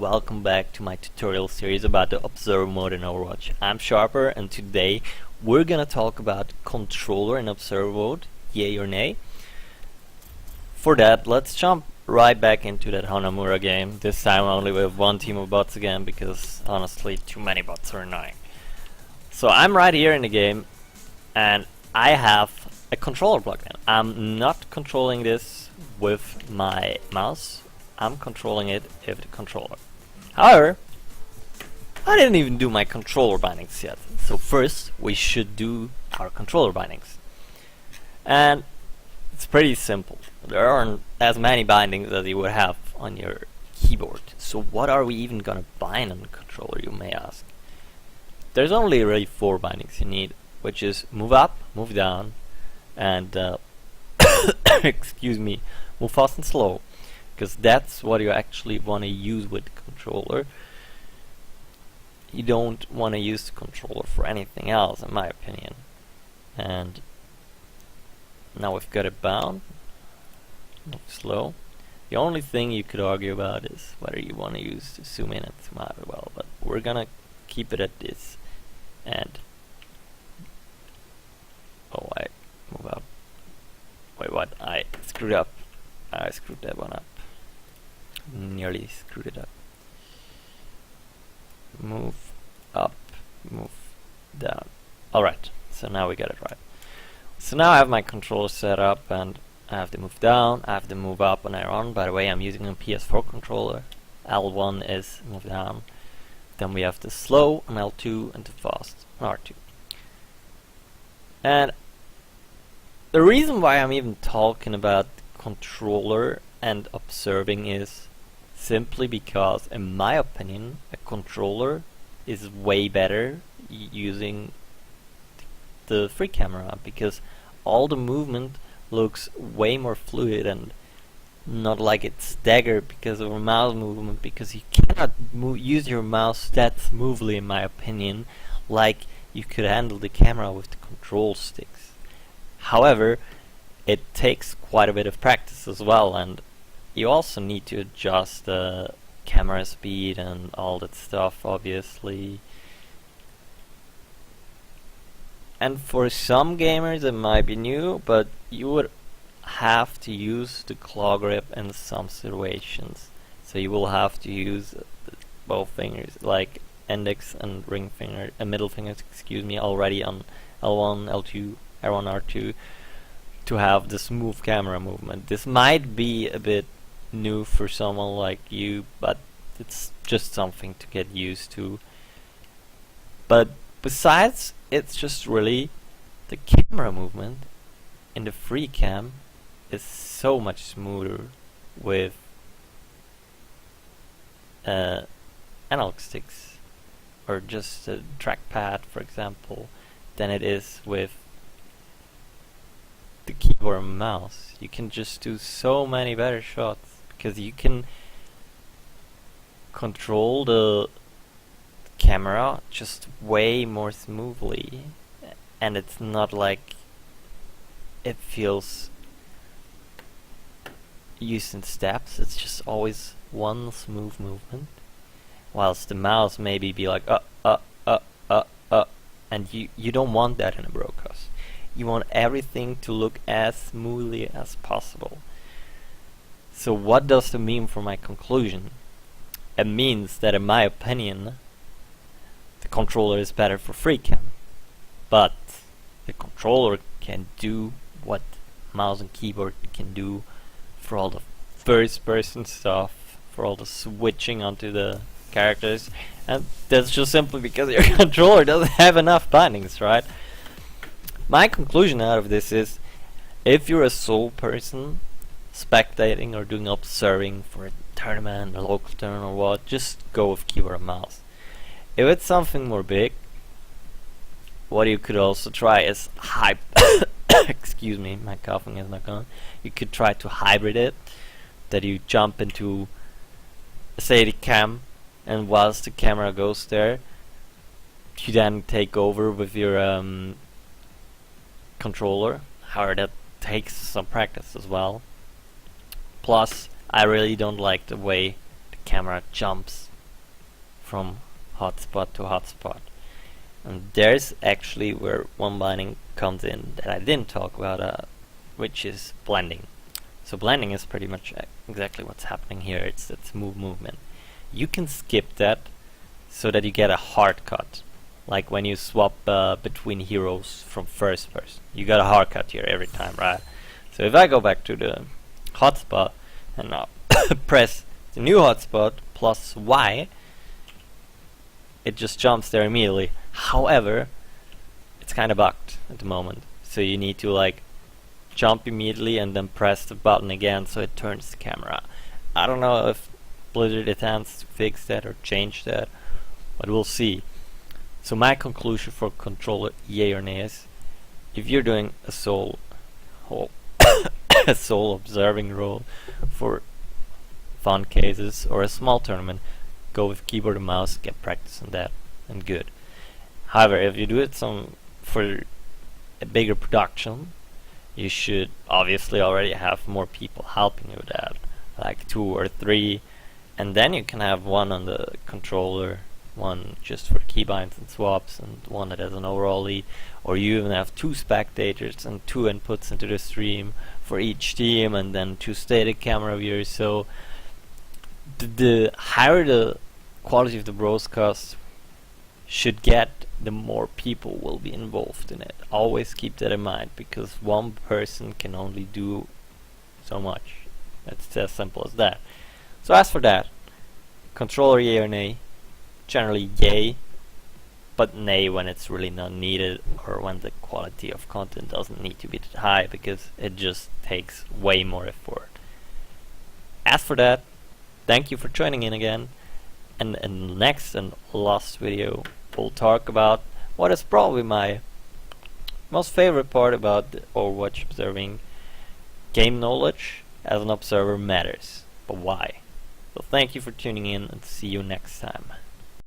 welcome back to my tutorial series about the Observer mode in Overwatch. I'm Sharper, and today we're gonna talk about controller in Observer mode, yay or nay. For that, let's jump right back into that Hanamura game, this time only with one team of bots again, because honestly too many bots are annoying. So I'm right here in the game, and I have a controller plugged in. I'm not controlling this with my mouse, I'm controlling it with the controller. However, I didn't even do my controller bindings yet. So first we should do our controller bindings. And it's pretty simple. There aren't as many bindings as you would have on your keyboard. So what are we even gonna bind on the controller, you may ask? There's only really 4 bindings you need, which is move up, move down, and excuse me, move fast and slow. Because that's what you actually want to use with the controller. You don't want to use the controller for anything else, in my opinion. And now we've got it bound. Move slow. The only thing you could argue about is whether you want to use the zoom in and zoom out as well, but we're gonna keep it at this. And oh, I move up. Wait, what? I screwed up. I screwed that one up. Nearly screwed it up. Move up, move down. Alright, so now we got it right. So now I have my controller set up, and I have to move down, I have to move up on R1. By the way, I'm using a PS4 controller. L1 is move down. Then we have the slow on L2 and the fast on R2. And the reason why I'm even talking about controller and observing is simply because, in my opinion, a controller is way better using the free camera, because all the movement looks way more fluid and not like it's staggered because of a mouse movement, because you cannot use your mouse that smoothly, in my opinion, like you could handle the camera with the control sticks. However, it takes quite a bit of practice as well, and you also need to adjust the camera speed and all that stuff, obviously. And for some gamers it might be new, but you would have to use the claw grip in some situations. So you will have to use both fingers, like index and ring finger, middle fingers, excuse me, already on L1, L2, R1, R2, to have the smooth camera movement. This might be a bit new for someone like you, but it's just something to get used to. But besides, it's just really the camera movement in the free cam is so much smoother with analog sticks or just a trackpad, for example, than it is with the keyboard and mouse. You can just do so many better shots because you can control the camera just way more smoothly, and it's not like it feels used in steps. It's just always one smooth movement, whilst the mouse maybe be like and you don't want that in a broadcast. You want everything to look as smoothly as possible. So what does that mean for my conclusion? It means that, in my opinion, the controller is better for free cam, but the controller can do what mouse and keyboard can do for all the first person stuff, for all the switching onto the characters, and that's just simply because your controller doesn't have enough bindings, right? My conclusion out of this is, if you're a sole person spectating or doing observing for a tournament, a local tournament or what, just go with keyboard and mouse. If it's something more big, what you could also try is excuse me, my coughing is not gone. You could try to hybrid it, that you jump into, say, the cam, and whilst the camera goes there, you then take over with your controller. However, that takes some practice as well. Plus, I really don't like the way the camera jumps from hotspot to hotspot. And there's actually where one binding comes in that I didn't talk about, which is blending. So blending is pretty much exactly what's happening here. It's movement. You can skip that so that you get a hard cut, like when you swap between heroes from first person. You got a hard cut here every time, right? So if I go back to the hotspot and now press the new hotspot plus Y, it just jumps there immediately. However, it's kind of bugged at the moment, so you need to like jump immediately and then press the button again so it turns the camera. I don't know if Blizzard intends to fix that or change that, but we'll see. So my conclusion for controller, yay or nay, is if you're doing a solo a solo observing role for fun cases or a small tournament, go with keyboard and mouse, get practice on that, and good. However, if you do it for a bigger production, you should obviously already have more people helping you with that, like 2 or 3, and then you can have one on the controller, one just for keybinds and swaps, and one that has an overall lead, or you even have 2 spectators and 2 inputs into the stream for each team, and then 2 static camera viewers. So the higher the quality of the broadcast should get, the more people will be involved in it. Always keep that in mind, because one person can only do so much. It's as simple as that. So as for that, controller yay or nay? Generally yay, but nay when it's really not needed, or when the quality of content doesn't need to be that high, because it just takes way more effort. As for that, thank you for joining in again, and in the next and last video we'll talk about what is probably my most favorite part about the Overwatch observing. Game knowledge as an observer matters, but why? So thank you for tuning in, and see you next time.